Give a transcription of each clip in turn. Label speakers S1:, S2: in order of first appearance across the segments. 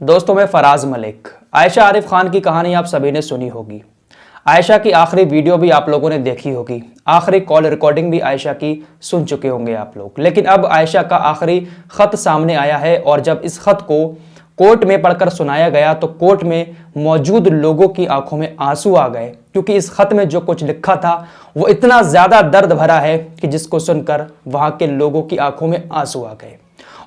S1: दोस्तों, मैं फराज मलिक। आयशा आरिफ खान की कहानी आप सभी ने सुनी होगी। आयशा की आखिरी वीडियो भी आप लोगों ने देखी होगी। आखिरी कॉल रिकॉर्डिंग भी आयशा की सुन चुके होंगे आप लोग। लेकिन अब आयशा का आखिरी खत सामने आया है और जब इस खत को कोर्ट में पढ़कर सुनाया गया तो कोर्ट में मौजूद लोगों की आंखों में आंसू आ गए, क्योंकि इस खत में जो कुछ लिखा था वो इतना ज्यादा दर्द भरा है कि जिसको सुनकर वहां के लोगों की आंखों में आंसू आ गए।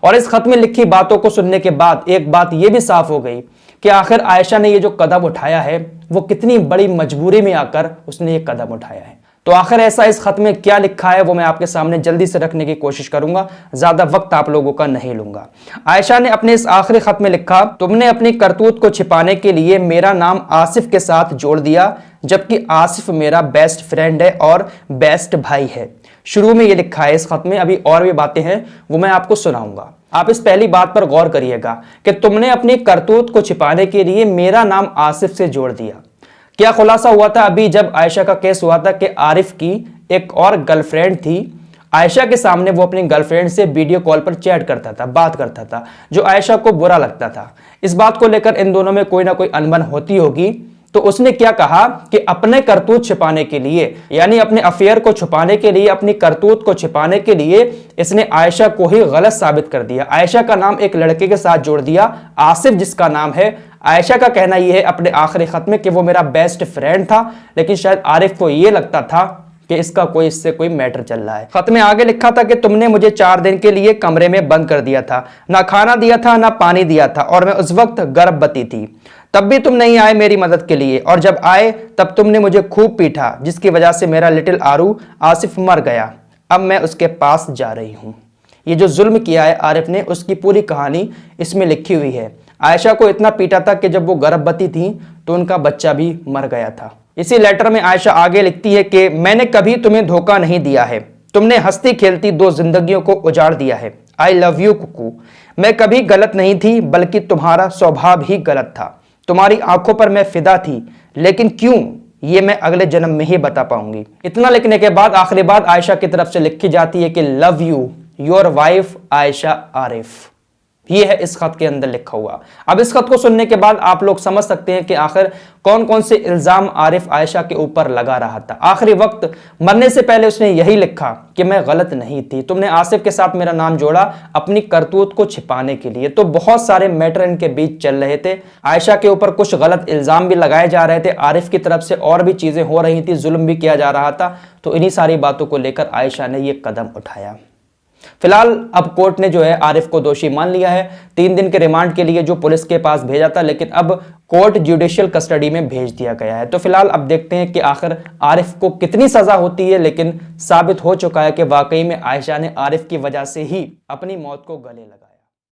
S1: और इस खत में लिखी बातों को सुनने के बाद एक बात यह भी साफ हो गई कि आखिर आयशा ने ये जो कदम उठाया है वो कितनी बड़ी मजबूरी में आकर उसने ये कदम उठाया है। तो आखिर ऐसा इस खत में क्या लिखा है वो मैं आपके सामने जल्दी से रखने की कोशिश करूंगा, ज्यादा वक्त आप लोगों का नहीं लूंगा। आयशा ने अपने इस आखिरी खत में लिखा, तुमने अपनी करतूत को छिपाने के लिए मेरा नाम आसिफ के साथ जोड़ दिया, जबकि आसिफ मेरा बेस्ट फ्रेंड है और बेस्ट भाई है। शुरू में ये लिखा है इस खत में, अभी और भी बातें हैं वो मैं आपको सुनाऊंगा। आप इस पहली बात पर गौर करिएगा कि तुमने अपनी करतूत को छिपाने के लिए मेरा नाम आसिफ से जोड़ दिया। क्या खुलासा हुआ था अभी जब आयशा का केस हुआ था कि आरिफ की एक और गर्लफ्रेंड थी। आयशा के सामने वो अपनी गर्लफ्रेंड से वीडियो कॉल पर चैट करता था, बात करता था, जो आयशा को बुरा लगता था। इस बात को लेकर इन दोनों में कोई ना कोई अनबन होती होगी। तो उसने क्या कहा कि अपने करतूत छिपाने के लिए, यानी अपने अफेयर को छुपाने के लिए, अपनी करतूत को छिपाने के लिए इसने आयशा को ही गलत साबित कर दिया। आयशा का नाम एक लड़के के साथ जोड़ दिया, आसिफ जिसका नाम है। आयशा का कहना यह है अपने आखिरी खत में कि वो मेरा बेस्ट फ्रेंड था, लेकिन शायद आरिफ को यह लगता था कि इससे कोई मैटर चल रहा है। खत में आगे लिखा था कि तुमने मुझे 4 दिन के लिए कमरे में बंद कर दिया था, ना खाना दिया था ना पानी दिया था, और मैं उस वक्त गर्भवती थी। तब भी तुम नहीं आए मेरी मदद के लिए, और जब आए तब तुमने मुझे खूब पीटा, जिसकी वजह से मेरा लिटिल आरू आसिफ मर गया। अब मैं उसके पास जा रही हूँ। ये जो जुल्म किया है आरिफ ने, उसकी पूरी कहानी इसमें लिखी हुई है। आयशा को इतना पीटा था कि जब वो गर्भवती थी तो उनका बच्चा भी मर गया था। इसी लेटर में आयशा आगे लिखती है कि मैंने कभी तुम्हें धोखा नहीं दिया है, तुमने हंसती खेलती 2 जिंदगियों को उजाड़ दिया है। I love you Kuku. मैं कभी गलत नहीं थी, बल्कि तुम्हारा स्वभाव ही गलत था। तुम्हारी आंखों पर मैं फिदा थी, लेकिन क्यों ये मैं अगले जन्म में ही बता पाऊंगी। इतना लिखने के बाद आखिरी बात आयशा की तरफ से लिखी जाती है कि love you your wife Ayesha Arif. ये है इस खत के अंदर लिखा हुआ। अब इस खत को सुनने के बाद आप लोग समझ सकते हैं कि आखिर कौन कौन से इल्जाम आरिफ आयशा के ऊपर लगा रहा था। आखिरी वक्त मरने से पहले उसने यही लिखा कि मैं गलत नहीं थी, तुमने आसिफ के साथ मेरा नाम जोड़ा अपनी करतूत को छिपाने के लिए। तो बहुत सारे मैटर इनके बीच चल रहे थे। आयशा के ऊपर कुछ गलत इल्जाम भी लगाए जा रहे थे, आरिफ की तरफ से और भी चीजें हो रही थी, जुल्म भी किया जा रहा था। तो इन्हीं सारी बातों को लेकर आयशा ने यह कदम उठाया। फिलहाल अब कोर्ट ने जो है आरिफ को दोषी मान लिया है। 3 दिन के रिमांड के लिए जो पुलिस के पास भेजा था, लेकिन अब कोर्ट जुडिशियल कस्टडी में भेज दिया गया है। तो फिलहाल अब देखते हैं कि आखिर आरिफ को कितनी सजा होती है। लेकिन साबित हो चुका है कि वाकई में आयशा ने आरिफ की वजह से ही अपनी मौत को गले लगाया।